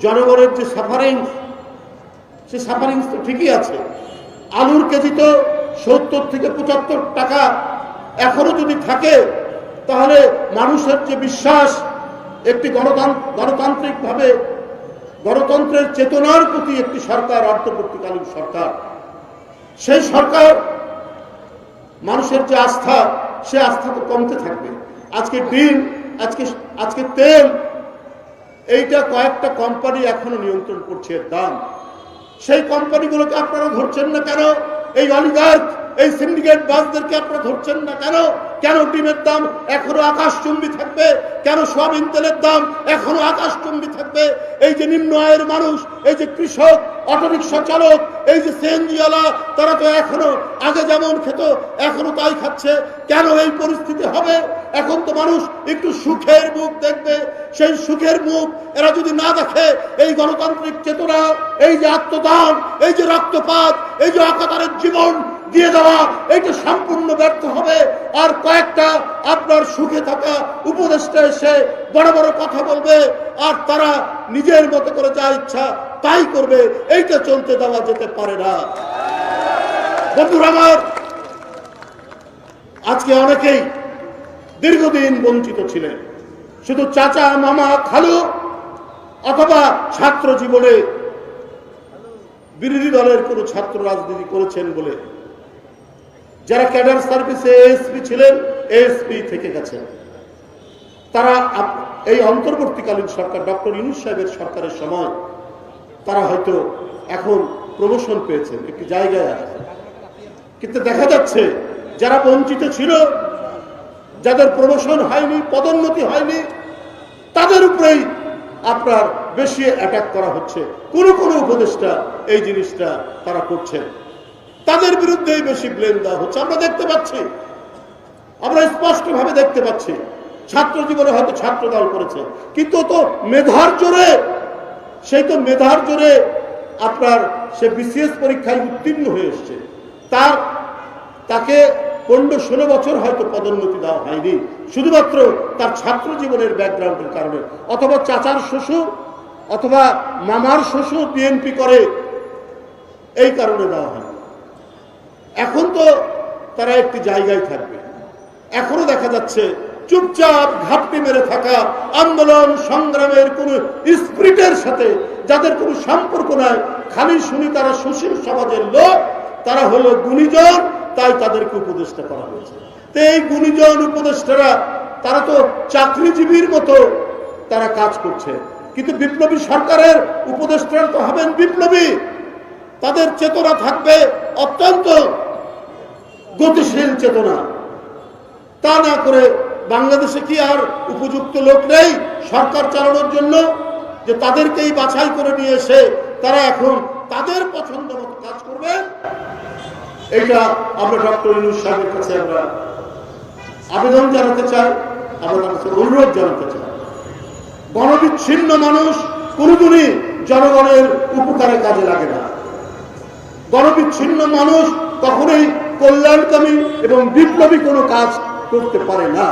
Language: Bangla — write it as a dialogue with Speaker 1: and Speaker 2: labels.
Speaker 1: জনগণের যে সাফারিং, সে সাফারিং তো ঠিকই আছে। আলুর কেজি তো 70 থেকে 75 টাকা এখনো যদি থাকে, তাহলে মানুষের যে বিশ্বাস একটি গণতান্ত্রিকভাবে গণতন্ত্রের চেতনার প্রতি একটি সরকার, অন্তর্বর্তীকালীন সরকার, সেই সরকার মানুষের যে আস্থা, সে আস্থা তো কমতে থাকবে। আজকে ডিম, আজকে তেল, এইটা কয়েকটা কোম্পানি এখনো নিয়ন্ত্রণ করছে এর দাম। সেই কোম্পানিগুলোকে আপনারা ধরছেন না কেন? এই অলিগার্ক, এই সিন্ডিকেট বাসদেরকে আপনারা ধরছেন না কেন? কেন ডিমের দাম এখনো আকাশচুম্বী থাকবে? কেন সোয়াবিন তেলের দাম এখনো আকাশচুম্বী থাকবে? এই যে নিম্ন আয়ের মানুষ, এই যে কৃষক, অটোরিকশা চালক, এই যে সিএনজিওয়ালা, তারা তো এখনো আগে যেমন খেত এখনো তাই খাচ্ছে। কেন এই পরিস্থিতি হবে? এখন তো মানুষ একটু সুখের মুখ দেখবে। সেই সুখের মুখ এরা যদি না দেখে, এই গণতান্ত্রিক চেতনা, এই যে আত্মদান, এই যে রক্তপাত, এই যে অকাতরের জীবন দিয়ে দেওয়া, এইটা সম্পূর্ণ ব্যর্থ হবে। আর কয়েকটা আপনার সুখে থাকা উপদেষ্টা এসে বড় বড় কথা বলবে, আর তারা নিজের মতো করে যা ইচ্ছা তাই করবে। এইটা চলতে দেওয়া যেতে পারে না। বন্ধুরা আমার, আজকে অনেকেই দীর্ঘদিন বঞ্চিত ছিলেন। শুধু চাচা, মামা, খালু অথবা ছাত্র জীবনে বিরোধী দলের কোন ছাত্র রাজনীতি করেছেন বলে যারা ক্যাডার সার্ভিসে এএসপি ছিলেন, এএসপি থেকে গেছেন, তারা এই অন্তর্বর্তীকালীন সরকার, ডক্টর ইউনূস সাহেবের সরকারের সময় তারা হয়তো এখন প্রমোশন পেয়েছেন, একটি জায়গায় আছে। কিন্তু দেখা যাচ্ছে যারা বঞ্চিত ছিল, যাদের প্রমোশন হয়নি, পদোন্নতি হয়নি, তাদের উপরেই আপনার বেশি অ্যাটাক করা হচ্ছে। কোন কোন উপদেষ্টা এই জিনিসটা তারা করছেন, তাদের বিরুদ্ধেই বেশি ব্লেম দেওয়া হচ্ছে। আমরা দেখতে পাচ্ছি, আমরা স্পষ্টভাবে দেখতে পাচ্ছি। ছাত্র জীবনে হয়তো ছাত্র দল করেছে, কিন্তু তো মেধার জোরে, সেই তো মেধার জোরে আপনার সে বিসিএস পরীক্ষায় উত্তীর্ণ হয়ে এসছে। তাকে 15-16 বছর হয়তো পদোন্নতি দেওয়া হয়নি, শুধুমাত্র তার ছাত্র জীবনের ব্যাকগ্রাউন্ডের কারণে, অথবা চাচার শ্বশুর অথবা মামার শ্বশুর বিএনপি করে, এই কারণে দেওয়া হয়। এখন তো তারা একটি জায়গায় থাকবে। এখনো দেখা যাচ্ছে চুপচাপ ঘাপটি মেরে থাকা, আন্দোলন সংগ্রামের কোন স্পিরিটের সাথে যাদের কোনো সম্পর্ক নাই, খালি শুনি তারা সুশীল সমাজের লোক, তারা হলো গুণীজন, তাই তাদেরকে উপদেষ্টা করা হয়েছে। তো এই গুণীজন উপদেষ্টারা তারা তো চাকরিজীবীর মতো তারা কাজ করছে, কিন্তু বিপ্লবী সরকারের উপদেষ্টারা তো হবেন বিপ্লবী। তাদের চেতনা থাকবে অত্যন্ত গতিশীল চেতনা। তা না করে বাংলাদেশে কি আর উপযুক্ত লোক নেই সরকার চালানোর জন্য, যে তাদেরকেই বাছাই করে নিয়ে এসে তারা এখন তাদের পছন্দ মতো কাজ করবে? এটা আমরা ডক্টর ইউনূস সাহেবের কাছে আমরা আবেদন জানাতে চাই, আমরা তার কাছে অনুরোধ জানাতে চাই। গণবিচ্ছিন্ন মানুষ কোনদিনই জনগণের উপকারে কাজে লাগে না। গণবিচ্ছিন্ন মানুষ কখনোই কল্যাণকামী এবং বিপ্লবী কোনো কাজ করতে পারে না।